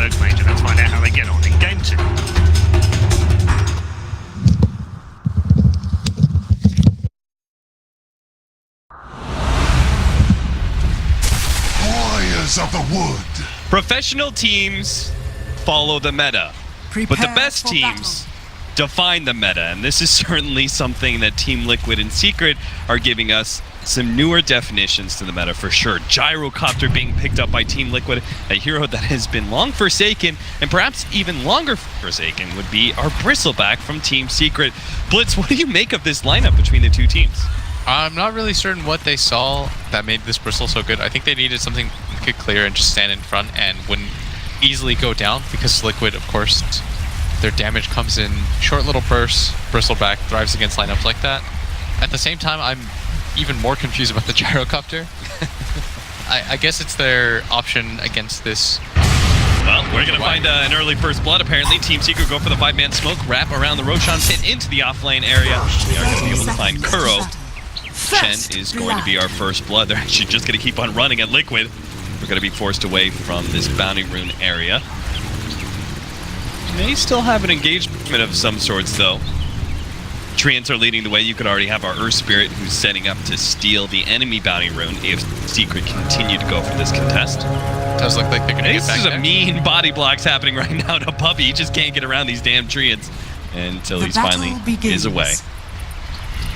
Hamburg Major. Let's find out how they get on in Game 2. Warriors of the Wood. Professional teams follow the meta, but the best teams define the meta, and this is certainly something that Team Liquid and Secret are giving us some newer definitions to the meta for sure. Gyrocopter being picked up by Team Liquid, a hero that has been long forsaken, and perhaps even longer forsaken would be our Bristleback from Team Secret. Blitz, what do you make of this lineup between the two teams? I'm not really certain what they saw that made this Bristle so good. I think they needed something that could clear and just stand in front and wouldn't easily go down, because Liquid, of course, their damage comes in short little bursts. Bristleback thrives against lineups like that. At the same time, I'm even more confused about the Gyrocopter. I guess it's their option against this. Well, we're going to find an early first blood, apparently. Team Secret go for the 5-man smoke, wrap around the Roshan pit into the offlane area. We are going to be able to find Kuro. Chen is going to be our first blood. They're actually just going to keep on running at Liquid. We're going to be forced away from this bounty rune area. May still have an engagement of some sorts, though. Treants are leading the way. You could already have our Earth Spirit, who's setting up to steal the enemy bounty rune if Secret continue to go for this contest. Does look like they're going to get back This is there. a mean body blocks happening right now to Puppy. He just can't get around these damn Treants until he's finally is away.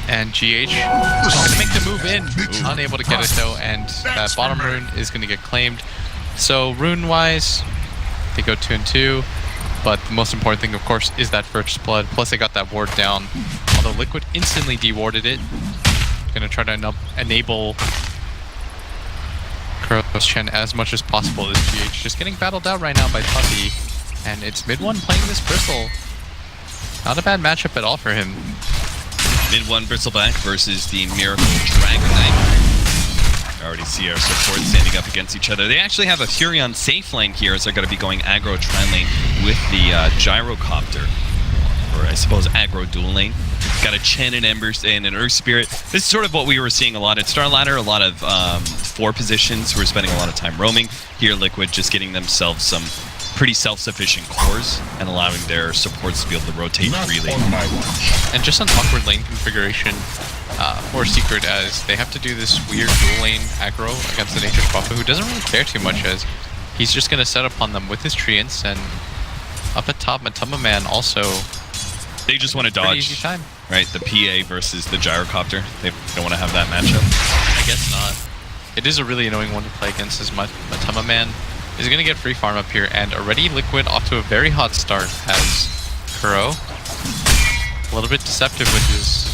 And GH is going to make the move in. Unable to get it, though, and that bottom rune is going to get claimed. So, rune-wise, they go 2 and 2. But the most important thing, of course, is that first blood. Plus, they got that ward down. Although Liquid instantly dewarded it. Gonna try to enable Kuros Chen as much as possible. This GH just getting battled out right now by Puppy. And it's mid-1 playing this Bristle. Not a bad matchup at all for him. Mid-1 Bristleback versus the Miracle Dragon Knight. I already see our support standing up against each other. They actually have a Furion safe lane here, as they're going to be going aggro trend lane with the Gyrocopter. Or I suppose aggro dual lane. Got a Chen and Embers and an Earth Spirit. This is sort of what we were seeing a lot at Star Ladder, a lot of 4 positions who are spending a lot of time roaming. Here Liquid just getting themselves some pretty self-sufficient cores and allowing their supports to be able to rotate freely. And just an awkward lane configuration for Secret, as they have to do this weird dual lane aggro against the Nature's Buffer, who doesn't really care too much, as he's just going to set upon them with his Treants. And up at top, Matuma Man also. They just want to dodge, easy time. Right? The PA versus the Gyrocopter. They don't want to have that matchup. I guess not. It is a really annoying one to play against, as Matuma Man is going to get free farm up here, and already Liquid off to a very hot start has Kuro. A little bit deceptive with his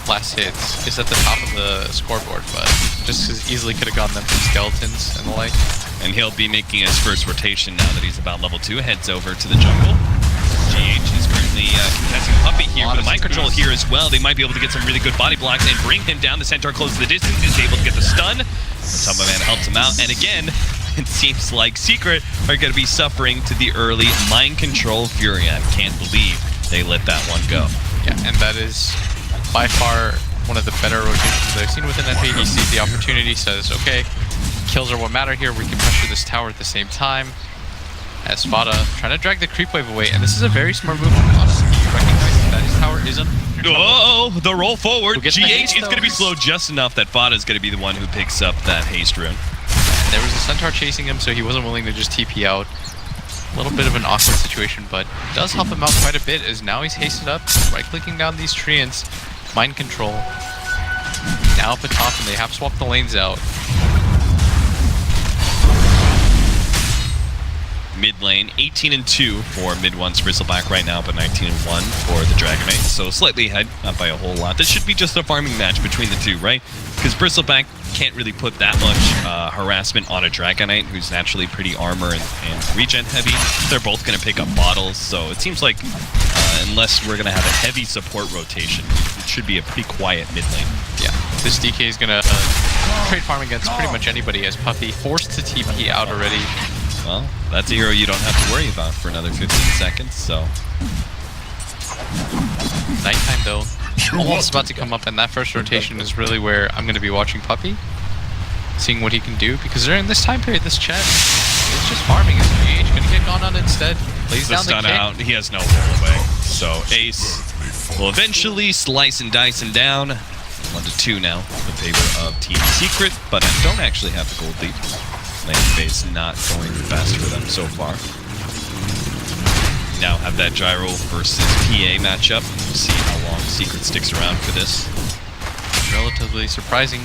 last hits. Is at the top of the scoreboard, but just as easily could have gotten them from skeletons and the like. And he'll be making his first rotation now that he's about level 2. Heads over to the jungle. GH is currently contesting Puppy here with a mind control here as well. They might be able to get some really good body blocks and bring him down. The Centaur closes the distance, is able to get the stun. Matuma Man helps him out, and again, it seems like Secret are going to be suffering to the early mind control Furion. Can't believe they let that one go. Yeah, and that is by far one of the better rotations I've seen within NP. He sees the opportunity, says, okay, kills are what matter here. We can pressure this tower at the same time. As Fada trying to drag the creep wave away, and this is a very smart move from Fada. He recognizes that his tower isn't. Oh, the roll forward. GH haste, is going to be slow just enough that Fada is going to be the one who picks up that haste rune. And there was a Centaur chasing him, so he wasn't willing to just TP out. A little bit of an awkward situation, but does help him out quite a bit, as now he's hasted up, right-clicking down these Treants. Mind control. Now up at top, and they have swapped the lanes out. Mid lane, 18 and 2 for mid-1's Bristleback right now, but 19 and 1 for the Dragon Knight. So slightly ahead, not by a whole lot. This should be just a farming match between the two, right? Because Bristleback can't really put that much harassment on a Dragon Knight, who's naturally pretty armor and regen heavy. They're both going to pick up bottles, so it seems like unless we're going to have a heavy support rotation, it should be a pretty quiet mid lane. Yeah, this DK is going to trade farm against pretty much anybody, as Puppy forced to TP out already. Well, that's a hero you don't have to worry about for another 15 seconds, so. Nighttime, though, almost about to come up, and that first rotation is really where I'm going to be watching Puppy, seeing what he can do, because during this time period, this Chen is just farming. Is GH going to get gone on stun instead. Lays The down the stun kick. out. He has no roll away. So Ace will eventually slice and dice him down. 1-2 now in favor of Team Secret, but don't actually have the gold lead. Lane phase not going fast for them so far. Now have that Gyro versus PA matchup. We'll see how long Secret sticks around for this. Relatively surprising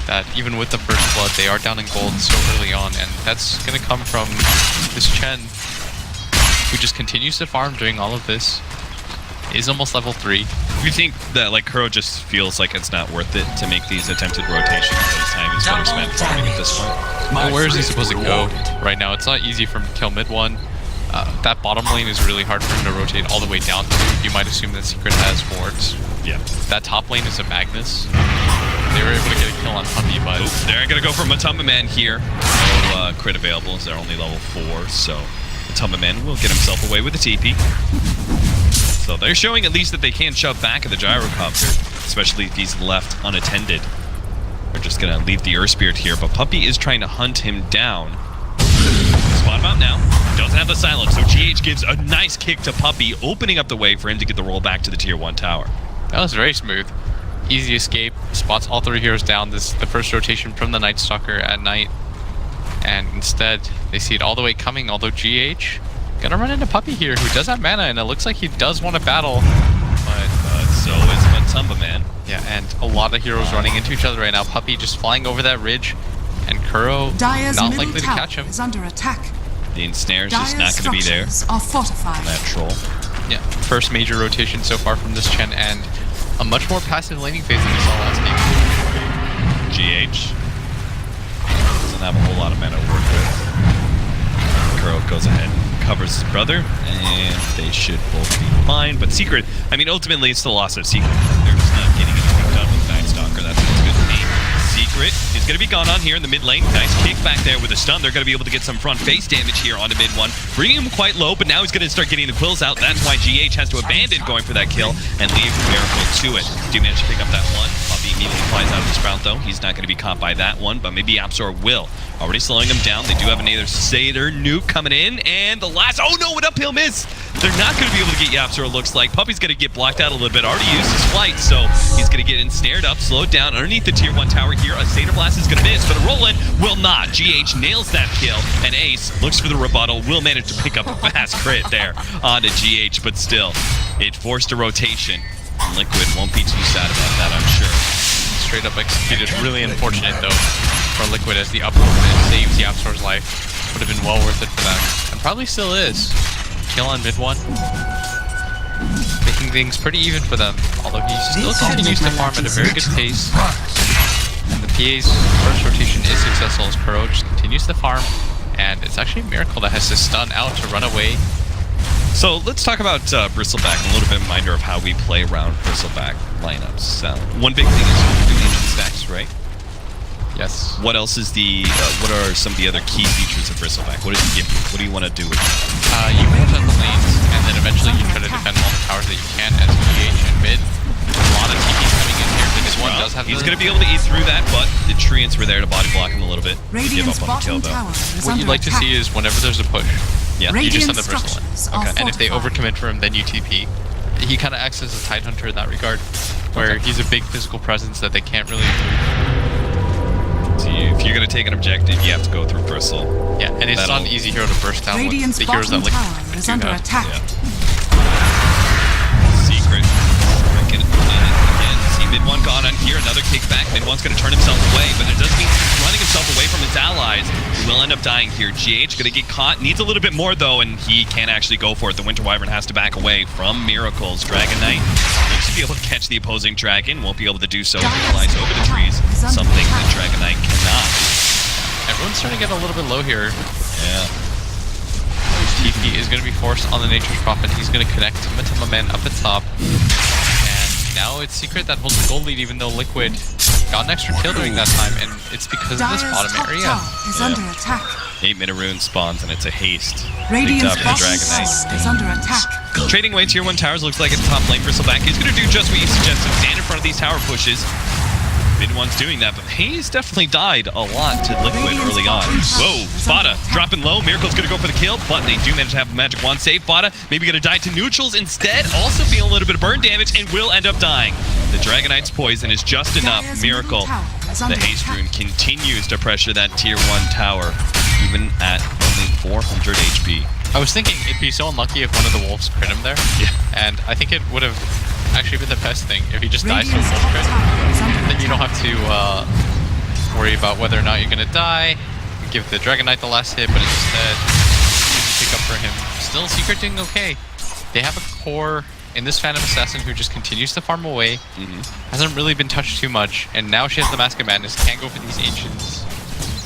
that even with the first blood, they are down in gold so early on, and that's going to come from this Chen, who just continues to farm doing all of this. Is almost level 3. You think that like Kuro just feels like it's not worth it to make these attempted rotations? His time is better spent farming at this point. Well, where is he supposed to go right now? It's not easy for him to kill mid one. That bottom lane is really hard for him to rotate all the way down to. You might assume that Secret has wards. Yeah. That top lane is a Magnus. They were able to get a kill on Puppy, but... Oops, they're going to go for Matamba Man here. No crit available as they're only level 4, so Matamba Man will get himself away with a TP. So they're showing at least that they can shove back at the Gyrocopter, especially if he's left unattended. They're just going to leave the Earth Spirit here, but Puppy is trying to hunt him down. Spot him out now. Doesn't have the silence, so GH gives a nice kick to Puppy, opening up the way for him to get the roll back to the Tier 1 tower. That was very smooth. Easy escape. Spots all 3 heroes down. This is the first rotation from the Night Stalker at night. And instead, they see it all the way coming, although GH gonna run into Puppy here, who does have mana, and it looks like he does want to battle. But so is Matamba Man. Yeah, and a lot of heroes running into each other right now. Puppy just flying over that ridge, and Kuro not likely to catch him. Is under attack. The ensnare's just not going to be there. Are fortified. That troll. Yeah, first major rotation so far from this Chen, and a much more passive laning phase than we saw last game. GH doesn't have a whole lot of mana to work with. Kuro goes ahead and covers his brother, and they should both be fine. But Secret, I mean, ultimately it's the loss of Secret. They're just not getting anything done with Night Stalker. That's what's good to me. Secret is going to be gone on here in the mid lane. Nice kick back there with a stun. They're going to be able to get some front face damage here onto mid one, bringing him quite low, but now he's going to start getting the quills out. That's why GH has to abandon going for that kill and leave Miracle to it. Do manage to pick up that one. Puppy immediately flies out of the sprout though. He's not going to be caught by that one, but maybe Apsor will. Already slowing them down. They do have another Satyr nuke coming in, and the last, oh no, an uphill miss. They're not going to be able to get Yapsor, it looks like. Puppy's going to get blocked out a little bit. Already used his flight, so he's going to get ensnared up, slowed down underneath the Tier 1 tower here. A Satyr Blast is going to miss, but a roll-in will not. GH nails that kill, and Ace looks for the rebuttal. Will manage to pick up a fast crit there onto GH, but still, it forced a rotation. Liquid won't be too sad about that, I'm sure. Straight up executed. Really unfortunate, though, for Liquid as the up movement saves Yapsor's life. Would have been well worth it for them, and probably still is. Kill on mid one, making things pretty even for them, although he still continues to farm at a very good pace. And the PA's first rotation is successful as Kuro just continues to farm, and it's actually a Miracle that has to stun out to run away. So let's talk about Bristleback, a little bit reminder of how we play around Bristleback lineups. One big thing is doing ancient stacks, right? Yes. What else is the, what are some of the other key features of Bristleback? What does it give you? What do you want to do with it? You manage on the lanes, and then eventually you try to defend all the towers that you can as GH and mid. A lot of TPs coming in here. This one does have he's going to be able to eat through that, but the Treants were there to body block him a little bit. Radiant's give up on the kill, though. What you'd like to see is whenever there's a push, yeah, you just send the Bristle in. Okay. And if they overcommit for him, then you TP. He kind of acts as a Tidehunter in that regard, where he's a big physical presence that they can't really move. So if you're going to take an objective, you have to go through Bristle. Yeah, and it's not an easy hero to burst down with the heroes that is under attack. Yeah. Secret. Again, see mid one gone on here. Another kickback. Mid one's going to turn himself away, but it does mean he's running himself away from his allies. He will end up dying here. GH going to get caught. Needs a little bit more though, and he can't actually go for it. The Winter Wyvern has to back away from Miracles. Dragon Knight looks to be able to catch the opposing dragon. Won't be able to do so as he flies over the trees. Something that Dragon Knight cannot. Everyone's starting to get a little bit low here. Yeah. TP is going to be forced on the Nature's Prophet. He's going to connect Matamba Man up at top. And now it's Secret that holds the gold lead, even though Liquid got an extra kill during that time, and it's because of this bottom area. Is under attack. 8-minute rune spawns, and it's a haste. Radiant's Picked up the Dragon tower Knight. is under attack. Trading away Tier 1 towers looks like it's top lane. Bristleback is going to do just what you suggested. Stand in front of these tower pushes. Mid one's doing that, but Hayes definitely died a lot to Liquid early on. Whoa, Fada dropping low. Miracle's gonna go for the kill, but they do manage to have a magic wand save. Fada maybe gonna die to neutrals instead, also feeling a little bit of burn damage and will end up dying. The Dragon Knight's poison is just enough. Miracle, the Haste Rune, continues to pressure that tier 1 tower, even at only 400 HP. I was thinking it'd be so unlucky if one of the wolves crit him there. Yeah. And I think it would have actually been the best thing if he just dies from wolf crit. Then you don't have to worry about whether or not you're gonna die. Give the Dragon Knight the last hit, but instead pick up for him. Still secret doing okay. They have a core in this Phantom Assassin who just continues to farm away. Hasn't really been touched too much, and now she has the Mask of Madness. Can't go for these Ancients.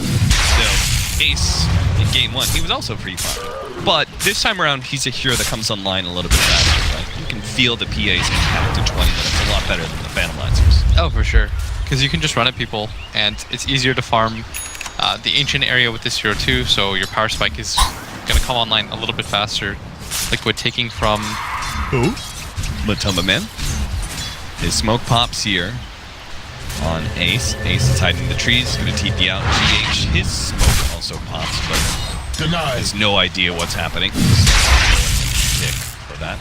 Still, Ace in game 1, he was also pretty fine. But this time around, he's a hero that comes online a little bit faster. Right? You can feel the PA's impact in 20 minutes a lot better than the Phantom Lancers. Oh, for sure. Because you can just run at people, and it's easier to farm the Ancient area with this hero too, so your power spike is going to come online a little bit faster. Liquid taking from... Who? Matumba Man. His smoke pops here on Ace. Ace is hiding in the trees, going to TP out GH. His smoke also pops, but has no idea what's happening. Kick for that.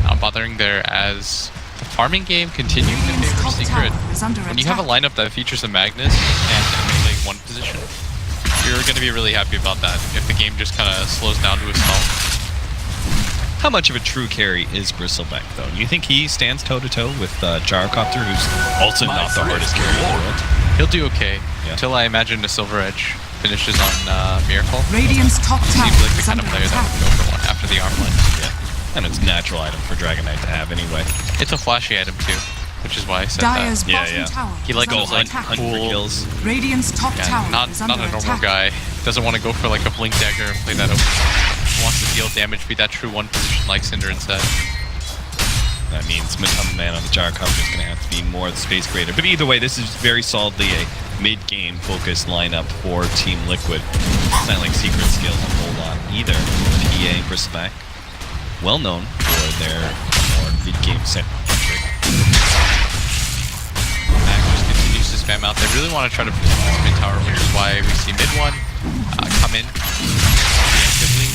Not bothering there as the farming game continuing to favor Secret. When you have a lineup that features a Magnus and a melee 1 position, you're going to be really happy about that if the game just kind of slows down to a stall. How much of a true carry is Bristleback, though? Do you think he stands toe-to-toe with Gyrocopter, who's also not the hardest carry in the world? He'll do okay, Yeah. until I imagine the Silver Edge finishes on Miracle. Radiant's top tower Seems like the is kind under of player that attack. would go for one after the Armlet. Yeah. And it's a natural item for Dragon Knight to have anyway. It's a flashy item too, which is why I said Dyer's that. Yeah, bottom yeah. tower He likes is those under like attack. hunt for cool. kills. Radiant's top tower Yeah, not is a under normal attack. guy. Doesn't want to go for like a blink dagger and play that open. Wants to deal damage, be that true 1 position like Cinder instead. That means Matumba Man on the Gyrocopter is going to have to be more the space creator. But either way, this is very solidly a mid-game focused lineup for Team Liquid. It's not like Secret skills a whole lot either. PA Bristleback, well known for their more mid-game centric. Mac just continues to spam out. They really want to try to protect this mid tower, which is why we see mid one come in preemptively.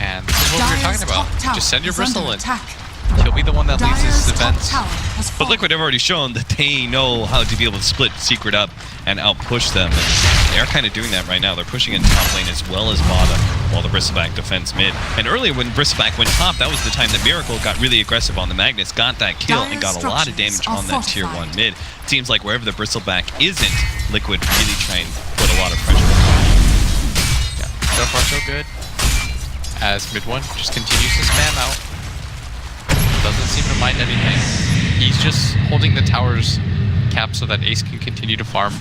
And this is what we were Dyer's talking about. top tower Just send your is under Bristle in. attack. He'll be the one that leads Dyer's these top events. tower has But fallen. Liquid have already shown that they know how to be able to split Secret up and outpush them. And they are kind of doing that right now. They're pushing in top lane as well as bottom while the Bristleback defends mid. And earlier when Bristleback went top, that was the time that Miracle got really aggressive on the Magnus, got that kill, and got a lot of damage on that tier 1 mid. It seems like wherever the Bristleback isn't, Liquid really try and put a lot of pressure on it. Yeah, so far so good. As mid one just continues to spam out. Doesn't seem to mind anything. He's just holding the tower's cap so that Ace can continue to farm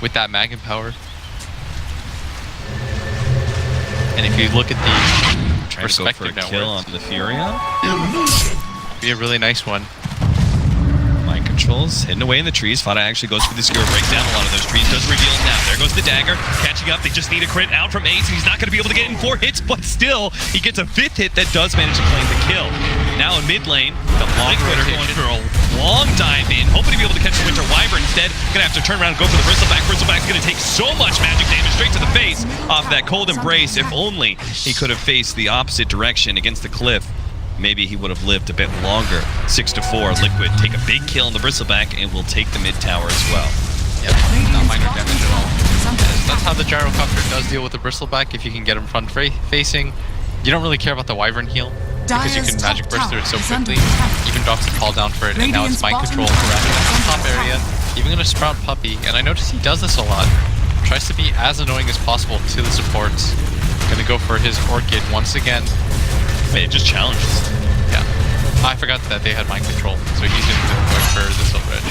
with that Magnet power. And if you look at the Trying to go for a respective kill networks, on the Furion. be a really nice one. Mind controls, hidden away in the trees. Fada actually goes for the skewer, breaks down a lot of those trees, does reveal it now. There goes the dagger, catching up. They just need a crit out from Ace, and he's not going to be able to get in 4 hits, but still, he gets a 5th hit that does manage to claim the kill. Now in mid lane, the Liquid are going for a long dive in, hoping to be able to catch the Winter Wyvern. Instead, going to have to turn around and go for the Bristleback. Bristleback's going to take so much magic damage straight to the face off that cold embrace. If only he could have faced the opposite direction against the cliff, maybe he would have lived a bit longer. 6-4, Liquid take a big kill on the Bristleback and will take the mid tower as well. Yep, not minor damage at all. That's how the Gyrocopter does deal with the Bristleback. If you can get him front facing, you don't really care about the Wyvern heal because you can magic burst through it so quickly. Even drops the call down for it, and now it's mind control around the top area. Even gonna sprout Puppy, and I notice he does this a lot. Tries to be as annoying as possible to the supports. Gonna go for his Orchid once again. It just challenges. Yeah. I forgot that they had mind control, so he's gonna go for the Silver Edge.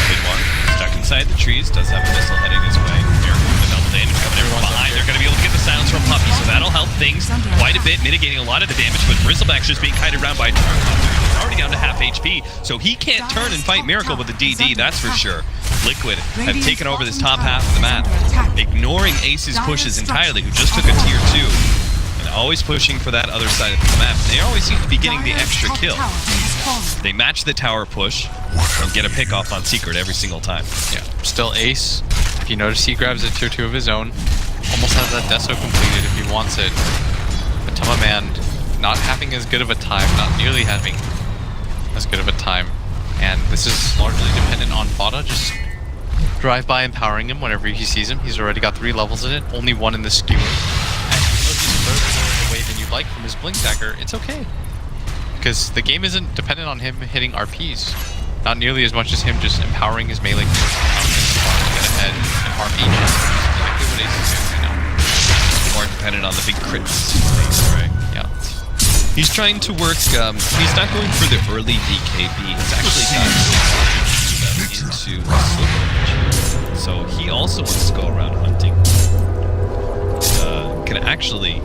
Mid one, stuck inside the trees, does have a missile heading his way. Miracle with the double damage coming in from behind. They're going to be able to get the silence from Puppy, so that'll help things quite a bit, mitigating a lot of the damage, but Bristleback's just being kited around by Gyrocopter. He's already down to half HP, so he can't turn and fight Miracle with the DD, that's for sure. Liquid have taken over this top half of the map, ignoring Ace's pushes entirely, who just took a tier 2. And always pushing for that other side of the map. They always seem to be getting the Dire's extra top kill. tower has fallen. They match the tower push and get a pick off on Secret every single time. Yeah, still Ace. If you notice, he grabs a tier 2 of his own. Almost has that Deso completed if he wants it. But Man not having as good of a time, not nearly having as good of a time. And this is largely dependent on Fada just drive by empowering him whenever he sees him. He's already got 3 levels in it, only 1 in the skewer. And even though he's further away than you'd like from his Blink Dagger, it's okay. Because the game isn't dependent on him hitting RPs. Not nearly as much as him just empowering his melee to get ahead and RP. Exactly what Ace is doing right now. More dependent on the big crits. Right? Yeah. He's trying to work, he's not going for the early BKB. He's actually got into Silver. So he also wants to go around hunting. Can actually...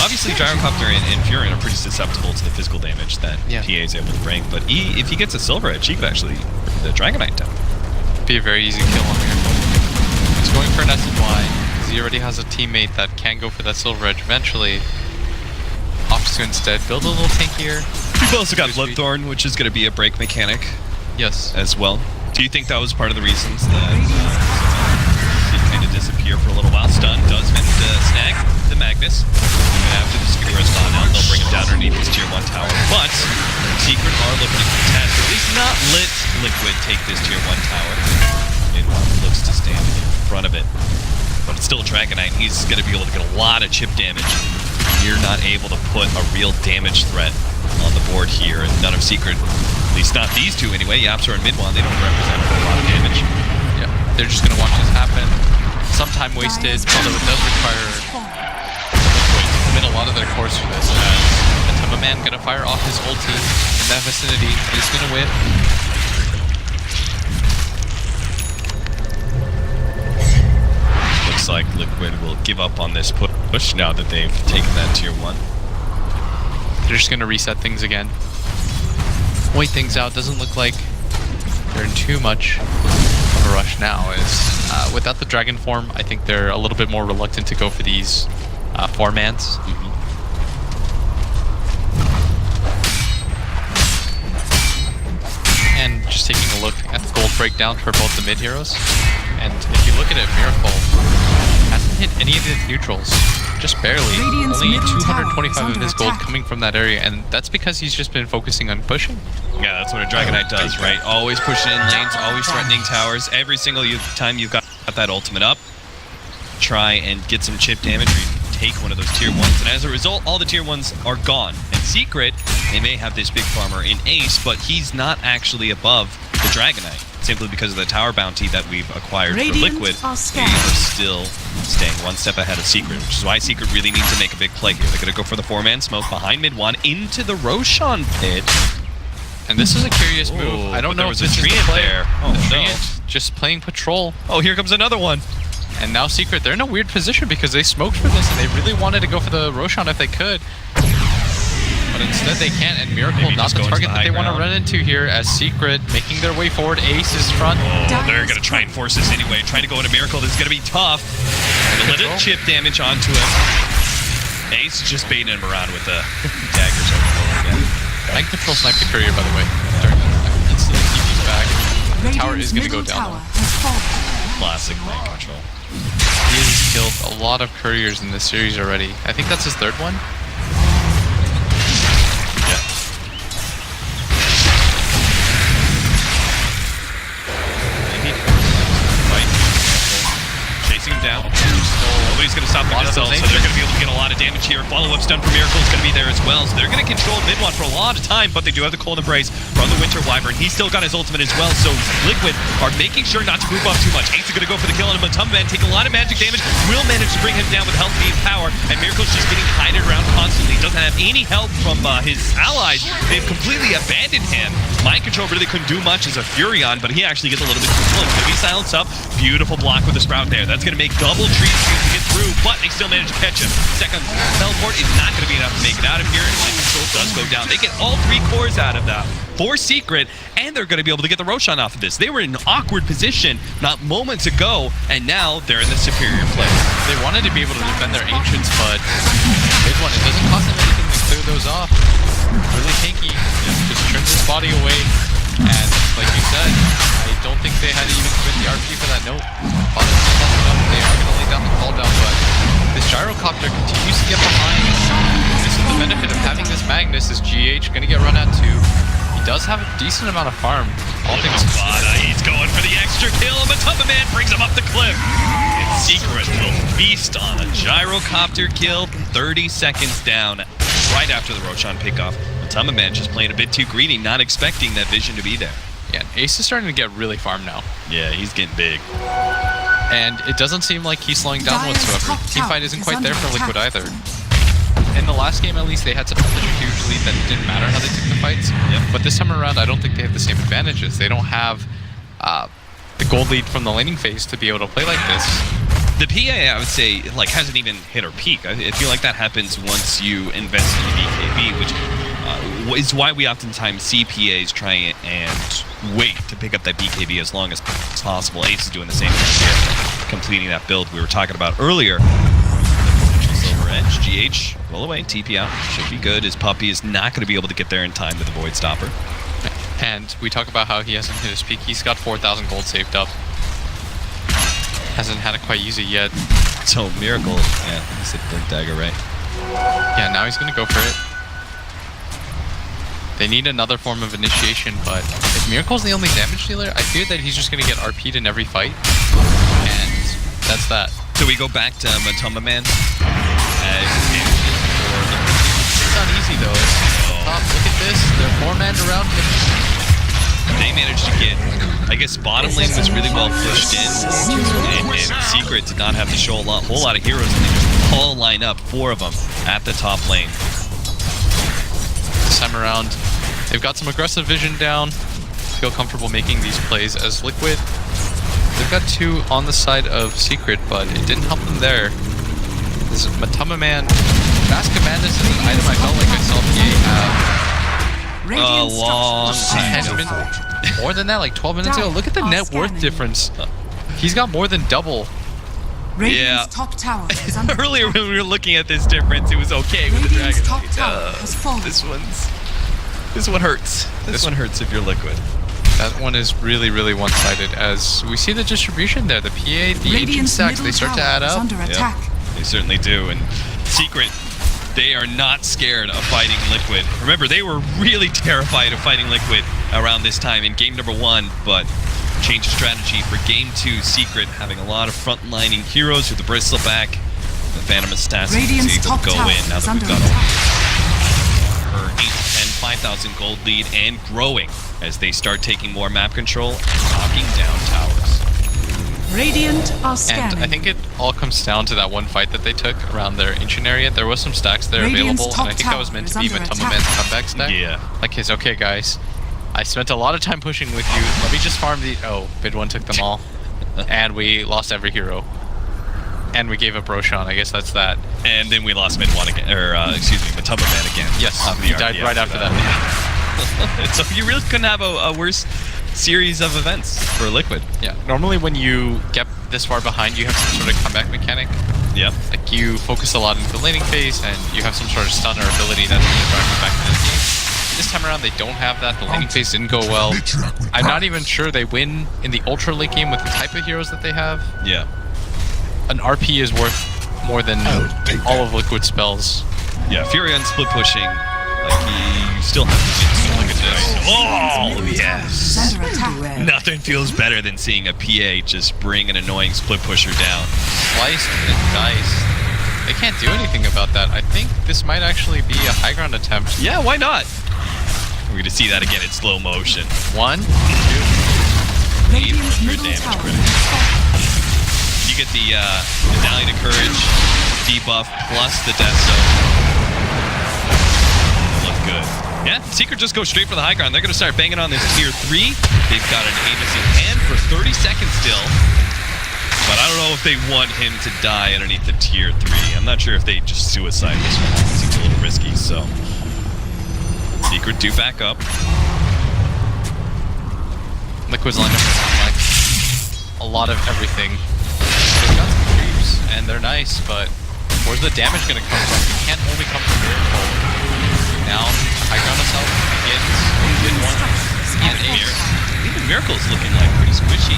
Obviously, Gyrocopter and Furion are pretty susceptible to the physical damage that PA is able to bring, but if he gets a Silver Edge, he could actually the Dragonite down. Be a very easy kill on Miracle. He's going for an SNY, because he already has a teammate that can go for that Silver Edge eventually. Opts to instead build a little tankier. We've also got Bloodthorn, which is going to be a break mechanic. Yes. As well. Do you think that was part of the reasons that he kind of disappear for a little while? Stun does manage to snag the Magnus. And after the Skewer is gone out, they'll bring him down underneath his tier 1 tower. But Secret are looking to contest, or at least not let Liquid take this tier 1 tower. Meanwhile, looks to stand in front of it. But it's still Dragonite. He's going to be able to get a lot of chip damage. You're not able to put a real damage threat on the board here, and none of Secret, at least not these two anyway, Yapsor and Midwan, they don't represent a whole lot of damage. Yeah, they're just going to watch this happen. Some time wasted, although it does require Liquid to commit a lot of their course for this, as a man going to fire off his ulti in that vicinity. He's going to win. Looks like Liquid will give up on this push now that they've taken that tier 1. They're just going to reset things again. Wait things out. Doesn't look like they're in too much of a rush now. Without the dragon form, I think they're a little bit more reluctant to go for these 4-mans. And just taking a look at the gold breakdown for both the mid heroes. And if you look at it, Miracle hasn't hit any of the neutrals. Just barely. Radiant's Only middle 225 tower of is his under gold attack. coming from that area, and that's because he's just been focusing on pushing. Yeah, that's what a Dragonite does, right? Always pushing in lanes, always threatening towers. Every single time you've got that ultimate up, try and get some chip damage, or you can take one of those tier 1s, and as a result, all the tier 1s are gone. And Secret, they may have this big farmer in Ace, but he's not actually above the Dragonite, simply because of the tower bounty that we've acquired for Liquid. They are still staying one step ahead of Secret, which is why Secret really needs to make a big play here. They're going to go for the 4-man smoke behind mid 1 into the Roshan pit. And this is a curious move. I don't know if this is the play. There. Oh, no. Just playing patrol. Oh, here comes another one. And now Secret, they're in a weird position because they smoked for this and they really wanted to go for the Roshan if they could. But instead they can't, and Miracle Maybe not just the go target into the that they high want to ground. run into here, as Secret making their way forward. Ace is front. Oh, they're going to try and force this anyway. Trying to go into Miracle. This is going to be tough. A little chip damage onto him. Ace is just baiting him around with the daggers over and over again. Mind control snipe the courier, by the way. Instantly TP's back. The tower is going to go down. Classic mind control. He has killed a lot of couriers in this series already. I think that's his 3rd one. Yeah. Maybe. Fight. Chasing him down. Nobody's going to stop the missile, so they're going to be able to get a lot of damage here. Follow-up stun for Miracle is going to be there as well, so they're going to control mid-1 for a lot of time, but they do have the Cold Embrace from the Winter Wyvern. He's still got his ultimate as well, so Liquid are making sure not to move up too much. Ace is going to go for the kill on him, but Tumman taking a lot of magic damage, will manage to bring him down with health being power, and Miracle's just getting kited around constantly. Doesn't have any help from his allies. They've completely abandoned him. Mind Control really couldn't do much as a Furion, but he actually gets a little bit too close. Going to be silenced up. Beautiful block with the Sprout there. That's going to make double trees to get through, but they still manage to catch him. Second teleport is not going to be enough to make it out of here, and Light Control does go down. They get all 3 cores out of that for Secret, and they're going to be able to get the Roshan off of this. They were in an awkward position not moments ago, and now they're in the superior place. They wanted to be able to defend their Ancients, but it doesn't cost them anything to clear those off. Really tanky. Just trims his body away, and like you said, I don't think they had to even commit the RP for that note. They are going to lay down the call down, but this gyrocopter continues to get behind. This is the benefit of having this Magnus. Is GH going to get run at too? He does have a decent amount of farm. All things he's going for the extra kill, and Matuma Man brings him up the cliff. And Secret will feast on a gyrocopter kill, 30 seconds down, right after the Roshan pickoff. Matuma Man just playing a bit too greedy, not expecting that vision to be there. Yeah, Ace is starting to get really farmed now. Yeah, he's getting big. And it doesn't seem like he's slowing down whatsoever. Teamfight isn't quite there for Liquid either. In the last game, at least, they had such a huge lead that it didn't matter how they took the fights. Yep. But this time around, I don't think they have the same advantages. They don't have the gold lead from the laning phase to be able to play like this. The PA, I would say, like, hasn't even hit her peak. I feel like that happens once you invest in BKB, which is why we oftentimes see PAs try and wait to pick up that BKB as long as possible. Ace is doing the same thing here, completing that build we were talking about earlier. Silver Edge, GH, roll away, TP out, should be good. His puppy is not going to be able to get there in time to the Void Stopper. And we talk about how he hasn't hit his peak. He's got 4,000 gold saved up. Hasn't had to quite use it yet. So Miracle, yeah, he said Blink Dagger, right? Yeah, now he's going to go for it. They need another form of initiation, but if Miracle's the only damage dealer, I fear that he's just going to get RP'd in every fight. And that's that. So we go back to Matuma Man. It's not easy though. Look at this. They're 4-manned around him. They managed to get, I guess, bottom lane was really well pushed in, and Secret did not have to show a whole lot of heroes, and they just all line up, 4 of them at the top lane. This time around, they've got some aggressive vision down. Feel comfortable making these plays as Liquid. They've got 2 on the side of Secret, but it didn't help them there. This is Matuma Man. Mask of Madness is an item I felt like I saw PA have A long time. 10 minutes, more than that, like 12 minutes ago. Look at the net worth difference. He's got more than double. Yeah. Top tower is under Earlier attack. when we were looking at this difference, it was okay with the Radiant's Dragon. top tower has fallen. This one hurts. This one hurts if you're Liquid. That one is really, really one-sided. As we see the distribution there, the PA, the ancient Radiant's stacks, they middle start to tower add is up. under attack. They certainly do. And Secret, they are not scared of fighting Liquid. Remember, they were really terrified of fighting Liquid around this time in game number 1, but change of strategy for game 2. Secret having a lot of front-lining heroes with the Bristleback, the Phantom Assassin is Radiant's able top to go tower in now is that under we've got attack. her 8 and 5,000 gold lead and growing as they start taking more map control and knocking down towers. Radiant are scanning. And I think it all comes down to that one fight that they took around their ancient area. There was some stacks there Radiant's available, and I top think that was meant to tower be is under Matuma attack. Man's comeback stack. Yeah. Like his, okay guys, I spent a lot of time pushing with you. Let me just farm the... Oh, Bid 1 took them all. And we lost every hero. And we gave up Roshan, I guess that's that. And then we lost mid 1 again, or excuse me, Matuma Man again. Yes, Off the he died RP right after that. So you really couldn't have a worse series of events for Liquid. Yeah, normally when you get this far behind, you have some sort of comeback mechanic. Yep. Like you focus a lot into the laning phase, and you have some sort of stunner ability that's going to drive you back to the game. This time around, they don't have that. The laning phase didn't go well. I'm not even sure they win in the ultra late game with the type of heroes that they have. Yeah. An RP is worth more than all of Liquid spells. Yeah, Furion split pushing. Like, you still have to look at this. Oh, yes. Under attack. Nothing feels better than seeing a PA just bring an annoying split pusher down. Sliced and diced. They can't do anything about that. I think this might actually be a high ground attempt. Yeah, why not? We're going to see that again in slow motion. 1, 2. Radiant's 800 middle damage tower credit. has fallen. You get the Medallion of Courage debuff plus the Death Zone. Look good. Yeah, Secret just goes straight for the high ground. They're going to start banging on this tier 3. They've got an Amos in hand for 30 seconds still. But I don't know know if they want him to die underneath the tier 3. I'm not sure if they just suicide this one. It seems a little risky, so. Secret do back up. Liquid's lined up like a lot of everything. They've got some creeps, and they're nice, but where's the damage going to come from? It can't only come from Miracle. Now, high ground assault begins. Did one. And even Miracle's looking like pretty squishy.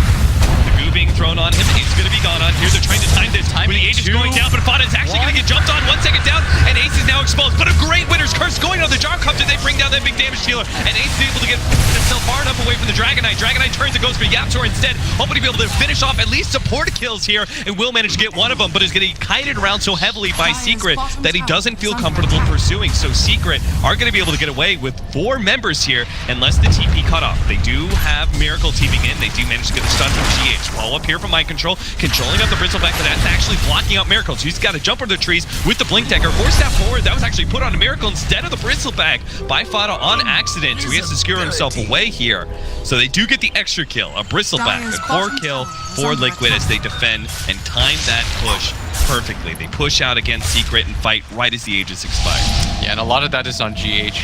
The goo being thrown on him. He's going to be gone on here. They're trying to time this. When the Age is going down, but Fada is actually going to get jumped on. 1 second down, and Ace is now exposed. But a great Winner's Curse going on the Gyrocopter. They bring down that big damage dealer, and Ace is able to get himself far enough away from the Dragonite. Dragonite turns and goes for Yaptor instead, hoping to be able to finish off at least support kills here, and will manage to get one of them, but is getting kited around so heavily by Secret that he doesn't feel comfortable pursuing. So Secret are going to be able to get away with 4 members here, unless the TP cut off. They do have Miracle TPing in. They do manage to get the stun from GH. Follow up here from Mind Control, controlling out the Bristleback, but that's actually blocking out Miracle. So he's got to jump over the trees with the Blink Dagger. 4-step forward, that was actually put on a Miracle instead of the Bristleback by Fada on accident. So he has to secure himself away here. So they do get the extra kill, a Bristleback, a core kill for Liquid as they defend and time that push perfectly. They push out against Secret and fight right as the Aegis expire. Yeah, and a lot of that is on GH.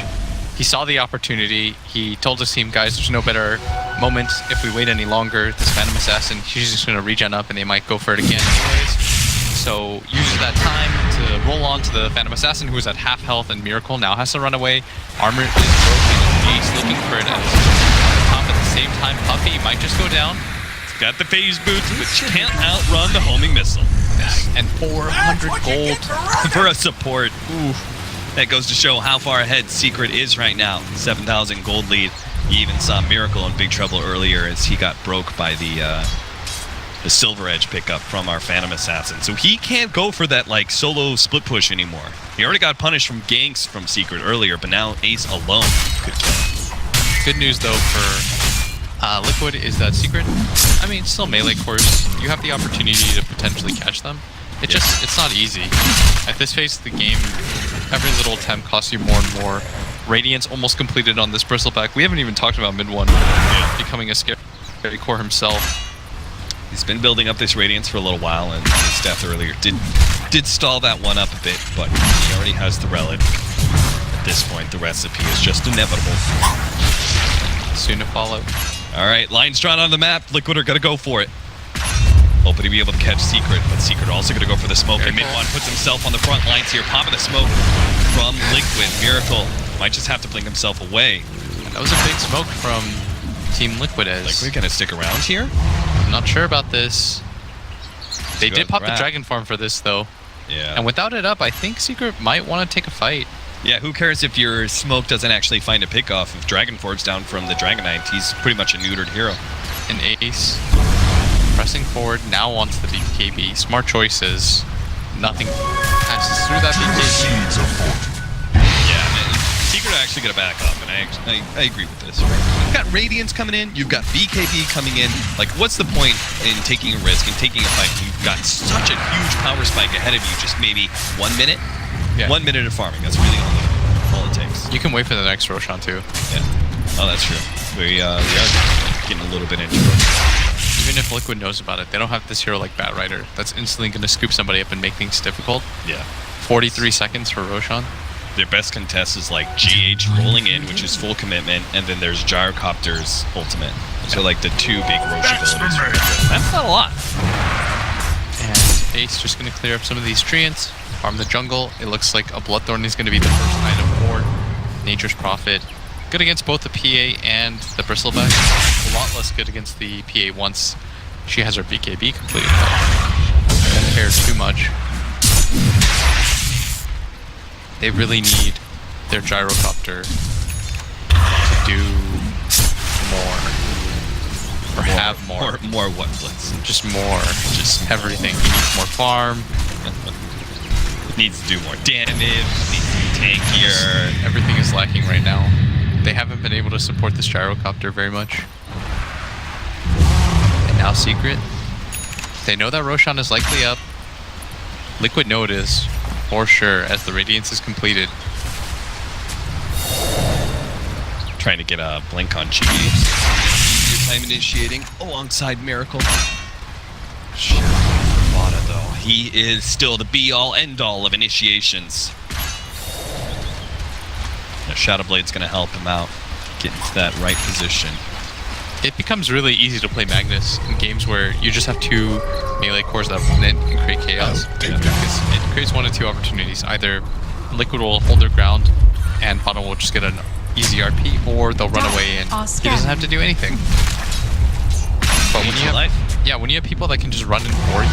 He saw the opportunity. He told his team, guys, there's no better moment if we wait any longer. This Phantom Assassin, she's just going to regen up and they might go for it again anyways. So uses that time to roll on to the Phantom Assassin, who is at half health, and Miracle now has to run away. Armor is broken. Ace looking for it at the top at the same time. Puffy might just go down. It's got the phase boots, but can't outrun the homing missile. And 400 gold for a support. Ooh. That goes to show how far ahead Secret is right now. 7,000 gold lead. You even saw Miracle in big trouble earlier as he got broke by the Silver Edge pickup from our Phantom Assassin. So he can't go for that like solo split push anymore. He already got punished from ganks from Secret earlier, but now Ace alone could kill him. Good news though for Liquid is that Secret, I mean, still melee cores. You have the opportunity to potentially catch them. It's not easy. At this phase of the game, every little attempt costs you more and more. Radiance almost completed on this Bristleback. We haven't even talked about mid one becoming a scary core himself. He's been building up this Radiance for a little while, and his death earlier did stall that one up a bit, but he already has the relic. At this point, the recipe is just inevitable. Soon to follow. All right, lines drawn on the map. Liquid are going to go for it. Hoping to be able to catch Secret, but Secret also going to go for the smoke. And Mid-One puts himself on the front lines here, popping the smoke from Liquid. Miracle might just have to blink himself away. That was a big smoke from Team Liquid. Liquid going to stick around here? I'm not sure about this. They did pop the Dragon Farm for this, though. Yeah. And without it up, I think Secret might want to take a fight. Yeah, who cares if your smoke doesn't actually find a pickoff? If Dragon Forge down from the Dragonite, he's pretty much a neutered hero. An Ace pressing forward now onto the BKB. Smart choices. Nothing passes through that BKB. Yeah, man, Secret are actually going to back up, and I agree with this. You've got Radiance coming in, you've got BKB coming in. Like, what's the point in taking a risk and taking a fight? You've got such a huge power spike ahead of you, just maybe 1 minute? Yeah. 1 minute of farming, that's really all it takes. You can wait for the next Roshan too. Yeah. Oh, that's true. We are getting a little bit into it. Even if Liquid knows about it, they don't have this hero like Bat Rider that's instantly going to scoop somebody up and make things difficult. Yeah. 43 seconds for Roshan. Their best contest is like GH rolling in, which is full commitment, and then there's Gyrocopter's ultimate. Those are like the 2 big Roche abilities. That's not a lot. And Ace just going to clear up some of these treants, farm the jungle. It looks like a Bloodthorn is going to be the first item for Nature's Prophet. Good against both the PA and the Bristleback. A lot less good against the PA once she has her BKB completed. Don't care too much. They really need their Gyrocopter to do more. Or have more. More what, Blitz? Just more. Just everything. He needs more farm. Needs to do more damage. Needs to be tankier. Everything is lacking right now. They haven't been able to support this Gyrocopter very much. And now Secret. They know that Roshan is likely up. Liquid know it is, for sure, as the Radiance is completed. Trying to get a blink on Chiefs. Your time initiating alongside Miracle. He is still the be-all, end-all of initiations. Now, Shadowblade's going to help him out, get into that right position. It becomes really easy to play Magnus in games where you just have 2 melee cores that run in and create chaos. Because it creates 1 of 2 opportunities. Either Liquid will hold their ground and Bottom will just get an easy RP, or they'll run away and he doesn't have to do anything. But when you have people that can just run in for you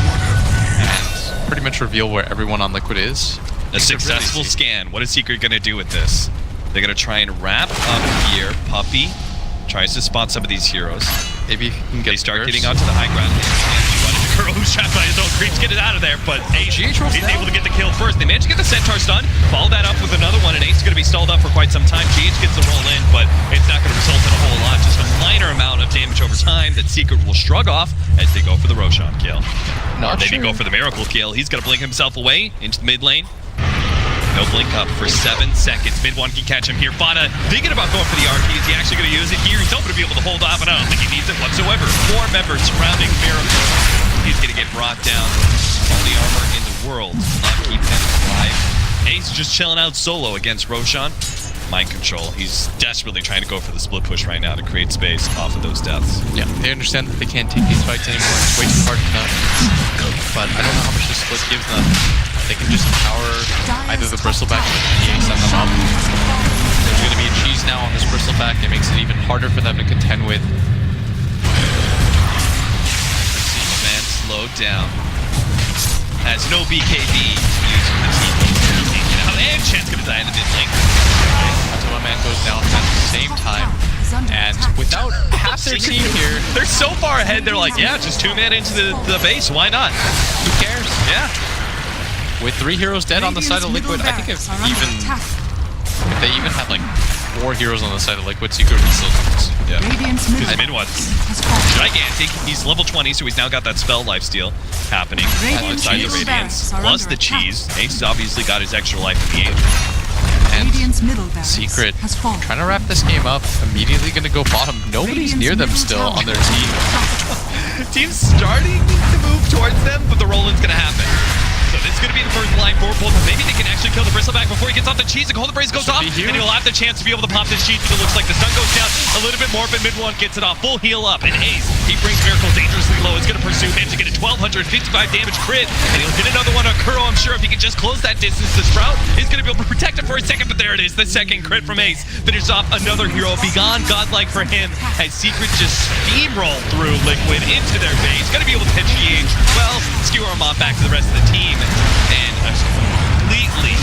and pretty much reveal where everyone on Liquid is. A successful scan. What is Secret going to do with this? They're going to try and wrap up here. Puppey tries to spot some of these heroes. Maybe he can get They start getting onto the high ground. Kuro, who's trapped by his own creeps, get it out of there, but Ace, he's able to get the kill first. They managed to get the Centaur stun, follow that up with another one, and Ace is going to be stalled up for quite some time. GH gets the roll in, but it's not going to result in a whole lot, just a minor amount of damage over time that Secret will shrug off as they go for the Roshan kill. Or maybe go for the Miracle kill. He's going to blink himself away into the mid lane. No blink up for 7 seconds. Mid one can catch him here. Fada thinking about going for the RP. Is he actually going to use it here? He's hoping to be able to hold off, and I don't think he needs it whatsoever. 4 members surrounding Miracle. He's going to get brought down. All the armor in the world not keeping him alive. Ace just chilling out solo against Roshan. Mind control. He's desperately trying to go for the split push right now to create space off of those deaths. Yeah, they understand that they can't take these fights anymore. It's way too hard for them. But I don't know how much the split gives them. They can just power either the bristleback or the EA set them up. There's going to be a cheese now on this bristleback. It makes it even harder for them to contend with. Man slowed down. Has no BKB using the team. And Chen's going to die in the mid lane. Until my man goes down at the same time. And without half their team here, they're so far ahead, they're like, yeah, just 2 men into the base, why not? Who cares? Yeah. With 3 heroes dead on the side of Liquid, I think if they even had like 4 heroes on the side of Liquid, Secret would still lose. Yeah. His mid one's gigantic. He's level 20, so he's now got that spell lifesteal happening alongside the Radiance. Plus the cheese. Ace has obviously got his extra life in the age. And Secret trying to wrap this game up, immediately going to go bottom. Nobody's near them still on their team. Team's starting to move towards them, but the roll-in's going to happen. So this is going to be the first line for both. Maybe they can actually kill the bristleback before he gets off the cheese. The Golden Brace goes off, and he'll have the chance to be able to pop this cheese, but it looks like the sun goes down a little bit more, but mid one gets it off. Full heal up, and Ace, he brings Miracle dangerously low. He's going to pursue him to get a 1255 damage crit, and he'll get another one on Kuro. I'm sure if he can just close that distance to Sprout, he's going to be able to protect it for a second, but there it is. The second crit from Ace finishes off another hero. Begone godlike for him, as Secret just steamroll through Liquid into their base. Going to be able to catch GH. Well, skewer him on back to the rest of the team, and a completely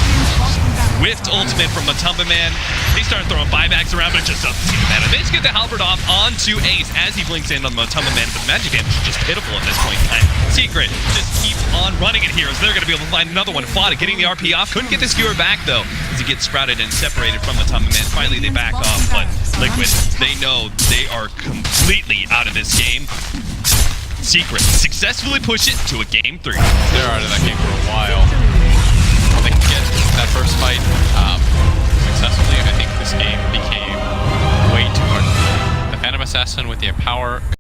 whiffed ultimate from Matumba Man. They start throwing buybacks around, but it just doesn't seem to matter. They just get the halberd off onto Ace as he blinks in on the Matumba Man, but the magic damage is just pitiful at this point in time. Secret just keeps on running at heroes. They're going to be able to find another one. Fada getting the RP off. Couldn't get the skewer back, though, as he gets sprouted and separated from Matumba Man. Finally, they back off, but Liquid, they know they are completely out of this game. Secret successfully push it to a game 3. They're out of that game for a while. They can get that first fight successfully. I think this game became way too hard. The Phantom Assassin with the Empower